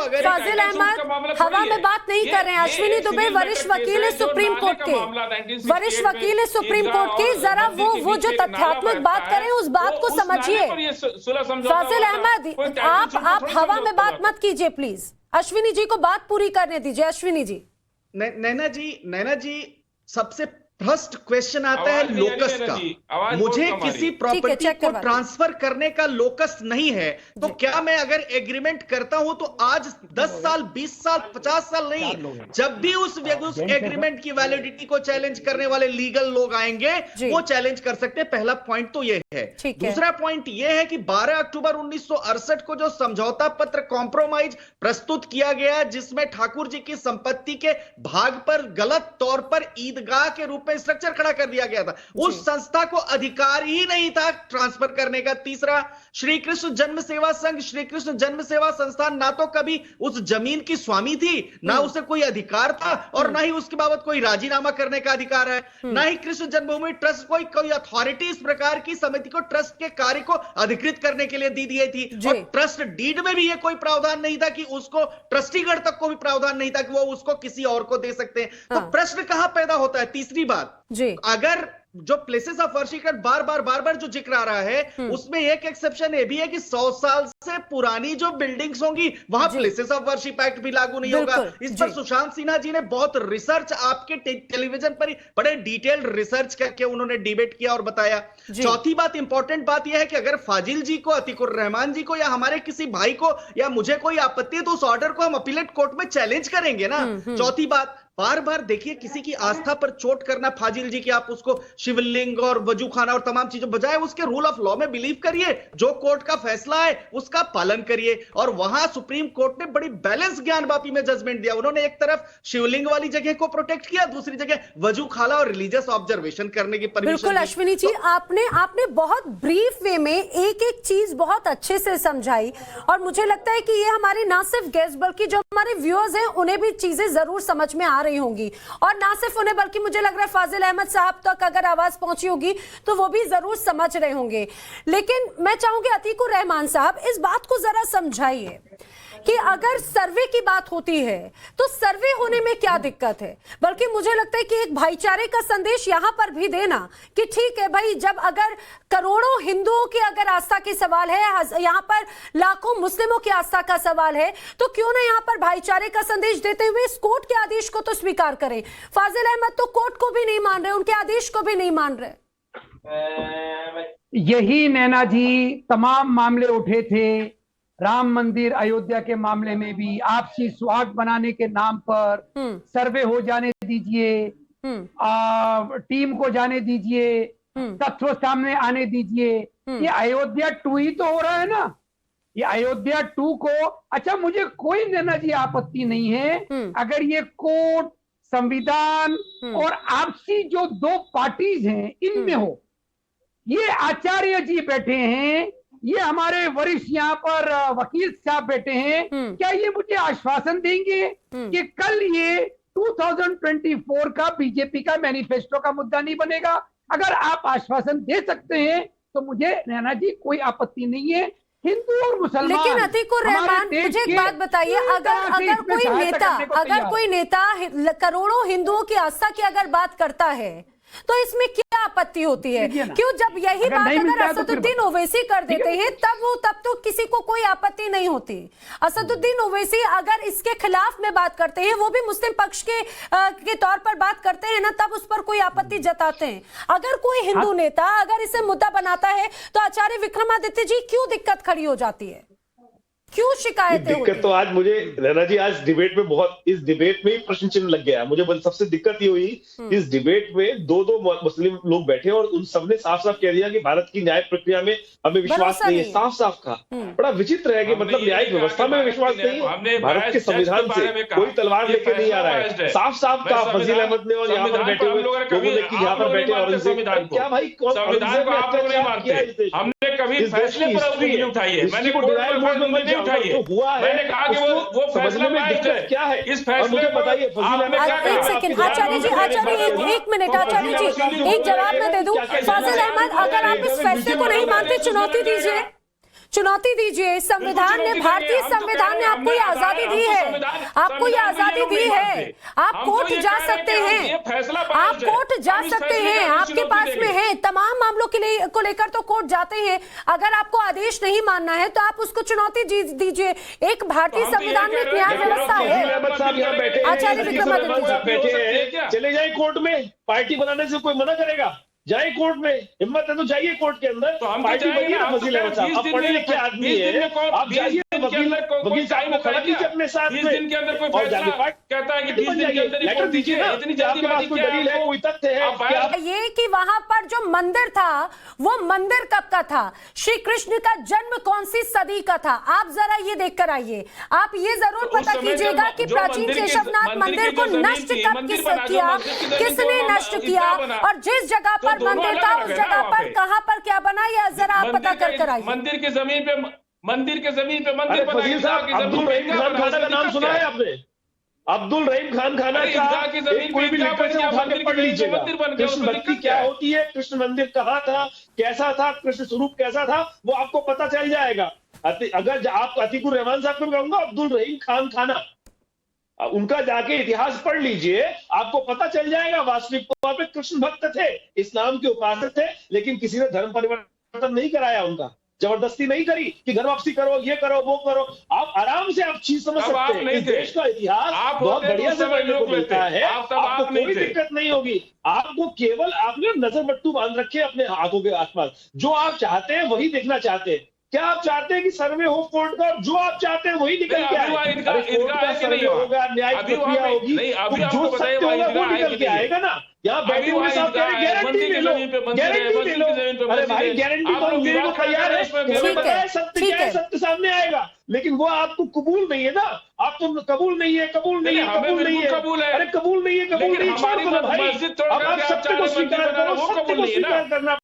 अगर फाजिल अहमद हवा में बात नहीं कर रहे हैं। अश्विनी दुबे वरिष्ठ वकील है सुप्रीम कोर्ट के, वरिष्ठ वकील है सुप्रीम कोर्ट के, जरा वो जो तथ्यात्मक बात कर रहे हैं उस बात को समझिए। फाजिल अहमद आप हवा में बात मत कीजिए प्लीज, अश्विनी जी को बात पूरी करने दीजिए। अश्विनी जी। नैना जी सबसे फर्स्ट क्वेश्चन आता है लोकस का। मुझे किसी प्रॉपर्टी को ट्रांसफर करने का लोकस नहीं है, तो क्या मैं अगर एग्रीमेंट करता हूं तो आज 10 साल 20 साल 50 साल नहीं, जब भी उस एग्रीमेंट की वैलिडिटी को चैलेंज करने वाले लीगल लोग आएंगे वो चैलेंज कर सकते हैं। पहला पॉइंट तो ये है। दूसरा पॉइंट ये है कि 12 अक्टूबर 1968 को जो समझौता पत्र कॉम्प्रोमाइज प्रस्तुत किया गया, जिसमें ठाकुर जी की संपत्ति के भाग पर गलत तौर पर ईदगाह के रूप स्ट्रक्चर खड़ा कर दिया गया था, उस संस्था को अधिकार ही नहीं था ट्रांसफर करने का। तीसरा, श्री कृष्ण जन्म सेवा संघ, श्री कृष्ण जन्म सेवा संस्थान ना तो कभी उस जमीन की स्वामी थी, ना उसे कोई अधिकार था, और ना ही उसके बाबत कोई राजीनामा करने का अधिकार है, ना ही कृष्ण जन्मभूमि ट्रस्ट कोई अथॉरिटी इस प्रकार की समिति को ट्रस्ट के कार्य को अधिकृत करने के लिए दी गई थी। और ट्रस्ट डीड में भी यह कोई प्रावधान नहीं था कि उसको ट्रस्टीगण तक को भी प्रावधान नहीं था कि वो उसको किसी और को दे सकते हैं। तो प्रश्न कहां पैदा होता है? तीसरी बात, अगर जो प्लेसेस ऑफ वर्शिप का बार बार जो जिक्र आ रहा है, उसमें एक एक्सेप्शन ये भी है कि 100 साल से पुरानी जो बिल्डिंग्स होंगी वहां प्लेसेस ऑफ वर्शिप एक्ट भी लागू नहीं होगा। इस पर सुशांत सिन्हा जी ने बहुत रिसर्च आपके टेलीविजन पर बड़े डिटेल्ड रिसर्च करके उन्होंने डिबेट किया और बताया। चौथी बात, इंपॉर्टेंट बात यह है कि अगर फाजिल जी को, अतीकुर रहमान जी को या हमारे किसी भाई को या मुझे कोई आपत्ति है तो उस ऑर्डर को हम अपीलेट कोर्ट में चैलेंज करेंगे ना। चौथी बात, बार बार देखिए किसी की आस्था पर चोट करना, फाजिल जी की आप उसको शिवलिंग और वजू खाना और तमाम चीजों, बजाय उसके रूल ऑफ लॉ में बिलीव करिए, जो कोर्ट का फैसला है उसका पालन करिए। और वहां सुप्रीम कोर्ट ने बड़ी बैलेंस ज्ञानवापी में जजमेंट दिया। उन्होंने एक तरफ शिवलिंग वाली जगह को प्रोटेक्ट किया, दूसरी जगह वजू खाला और रिलीजियस ऑब्जर्वेशन करने की परमिशन। बिल्कुल अश्विनी जी, आपने बहुत ब्रीफ वे में एक एक चीज बहुत अच्छे से समझाई, और मुझे लगता है कि ये हमारे ना सिर्फ गेस्ट बल्कि जो हमारे व्यूअर्स हैं उन्हें भी चीजें जरूर समझ में आ रही होंगी, और ना सिर्फ उन्हें बल्कि मुझे लग रहा है फाजिल अहमद साहब तक अगर आवाज पहुंची होगी तो वो भी जरूर समझ रहे होंगे। लेकिन मैं चाहूंगी अतीकुर रहमान साहब इस बात को जरा समझाइए कि अगर सर्वे की बात होती है तो सर्वे होने में क्या दिक्कत है, बल्कि मुझे लगता है कि एक भाईचारे का संदेश यहां पर भी देना कि ठीक है भाई, जब अगर करोड़ों हिंदुओं की अगर आस्था की सवाल है, यहां पर लाखों मुस्लिमों की आस्था का सवाल है, तो क्यों ना यहां पर भाईचारे का संदेश देते हुए इस कोर्ट के आदेश को तो स्वीकार करें। फाजिल अहमद तो कोर्ट को भी नहीं मान रहे, उनके आदेश को भी नहीं मान रहे। यही नैना जी तमाम मामले उठे थे, राम मंदिर अयोध्या के मामले में भी आपसी स्वार्थ बनाने के नाम पर सर्वे हो जाने दीजिए, टीम को जाने दीजिए, तथ्य सामने आने दीजिए। ये अयोध्या 2 ही तो हो रहा है ना, ये अयोध्या 2 को। अच्छा, मुझे कोई नैना जी आपत्ति नहीं है अगर ये कोर्ट, संविधान और आपसी जो 2 पार्टीज हैं इनमें हो। ये आचार्य जी बैठे हैं, ये हमारे वरिष्ठ यहाँ पर वकील साहब बैठे हैं, क्या ये मुझे आश्वासन देंगे कि कल ये 2024 का बीजेपी का मैनिफेस्टो का मुद्दा नहीं बनेगा? अगर आप आश्वासन दे सकते हैं तो मुझे नैना जी कोई आपत्ति नहीं है। हिंदू और मुसलमान, लेकिन अतीकुर रहमान मुझे एक बात बताइए, अगर कोई नेता करोड़ों हिंदुओं की आस्था की अगर बात करता है तो इसमें क्या आपत्ति होती है? क्यों जब यही बात अगर असदुद्दीन ओवैसी कर देते हैं तब तो किसी को कोई आपत्ति नहीं होती। असदुद्दीन ओवैसी अगर इसके खिलाफ में बात करते हैं, वो भी मुस्लिम पक्ष के तौर पर बात करते हैं ना, तब उस पर कोई आपत्ति जताते हैं। अगर कोई हिंदू नेता अगर इसे मुद्दा बनाता है तो आचार्य विक्रमादित्य जी क्यों दिक्कत खड़ी हो जाती है, क्यों शिकायतें दिक्कत? तो आज मुझे नैना जी आज डिबेट में इस डिबेट में ही प्रश्न चिन्ह लग गया। मुझे सबसे दिक्कत ये हुई, इस डिबेट में 2 मुस्लिम लोग बैठे और उन सबने साफ साफ कह दिया कि भारत की न्याय प्रक्रिया में हमें विश्वास नहीं है। साफ साफ कहा। बड़ा विचित्र है कि मतलब न्यायिक व्यवस्था में विश्वास नहीं, भारत के संविधान से कोई तलवार लेके नहीं आ रहा है। साफ साफ कहा फजील अहमद ने और यहाँ पर बैठे हुए लोगों ने कि यहाँ पर बैठे और क्या भाई हमने कभी फैसले पर उंगली उठाई है, मैंने उठाई है, मैंने कहा कि वो फैसला क्या है इस फैसले पर बताइए। एक सेकंड आचार्य जी, एक मिनट आचार्य जी, एक जवाब मैं दे दूं। फाजिल अहमद, अगर आप इस फैसले को नहीं मानते चुनौती दीजिए, चुनौती दीजिए। संविधान ने, भारतीय संविधान ने आपको ये आजादी दी है, आपको ये आजादी दी है। आप कोर्ट जा सकते हैं, आप कोर्ट जा सकते हैं, आपके पास में है। तमाम मामलों के लिए को लेकर तो कोर्ट जाते हैं। अगर आपको आदेश नहीं मानना है तो आप उसको चुनौती दीजिए। एक भारतीय संविधान में न्याय व्यवस्था है। आचार्य विक्रमादित्य, चले जाए कोर्ट में, पार्टी बनाने से कोई मना करेगा? जाए कोर्ट में, हिम्मत है तो जाइए कोर्ट के अंदर। तो हम पार्टी बनिए ना फजील अहमद साहब, आप पढ़े लिखे आदमी है, आप जाइए वकील साहब को खड़ा कीजिए अपने साथ में, 20 दिन के अंदर कोई और जाके फैसला कहता है कि 20 दिन के अंदर लेटर दीजिए ना। इतनी आपके पास कोई दलील है, कोई तथ्य है? ये कि वहां पर जो मंदिर था वो मंदिर कब का था? श्री कृष्ण का जन्म कौन सी सदी का था? आप जरा ये देखकर आइए। आप ये जरूर पता कीजिएगा कि प्राचीन केशवनाथ मंदिर को नष्ट कब किया, किसने नष्ट किया, और जिस जगह पर मंदिर था उस जगह पर कहां पर क्या बना, यह जरा आप पता कर आइए। मंदिर के जमीन पे मंदिर फजील साहब, अब्दुल रहीम खान खाना का नाम सुना है आपने? अब्दुल रहीम खान खाना का कोई भी लिटरेचर उठा के पढ़ लीजिएगा। कृष्ण भक्ति क्या होती है, कृष्ण मंदिर कहाँ था, कैसा था, कृष्ण स्वरूप कैसा था, वो आपको पता चल जाएगा। अगर आप अतीकुर रहमान साहब को कहूंगा अब्दुल रहीम खान खाना, उनका जाके इतिहास पढ़ लीजिए, आपको पता चल जाएगा। वास्तविक तौर पे कृष्ण भक्त थे, इस्लाम के उपासक थे, लेकिन किसी ने धर्म परिवर्तन नहीं कराया, उनका जबरदस्ती नहीं करी कि घर वापसी करो, ये करो, वो करो। आप आराम से आप चीज समझ सकते हैं। इस देश का इतिहास बहुत बढ़िया से पढ़ने को मिलता है, आपको कोई दिक्कत नहीं होगी। आपको केवल आपने नजर बट्टू बांध रखे अपने आंखों के आसपास। जो आप चाहते हैं वही देखना चाहते हैं। क्या आप चाहते हैं कि सर्वे हो कोर्ट का? जो आप चाहते हैं वही निकल के आए। कोर्ट का सर्वे होगा, न्यायिक प्रक्रिया होगी, जो सत्य होगा वो निकल के आएगा ना। यहाँ बैठे हुए साहब कह रहे गारंटी ले लो, गारंटी ले लो। अरे भाई गारंटी तो देने को तैयार है, हमें पता है सत्य क्या है, सत्य सामने आएगा, लेकिन वो आपको कबूल नहीं है ना। आप तो कबूल नहीं है, कबूल नहीं है, कबूल नहीं है। अरे कबूल नहीं है, कबूल नहीं, छोड़ दो भाई। अब आप सत्य को स्वीकार करो, सत्य को स्वीकार करना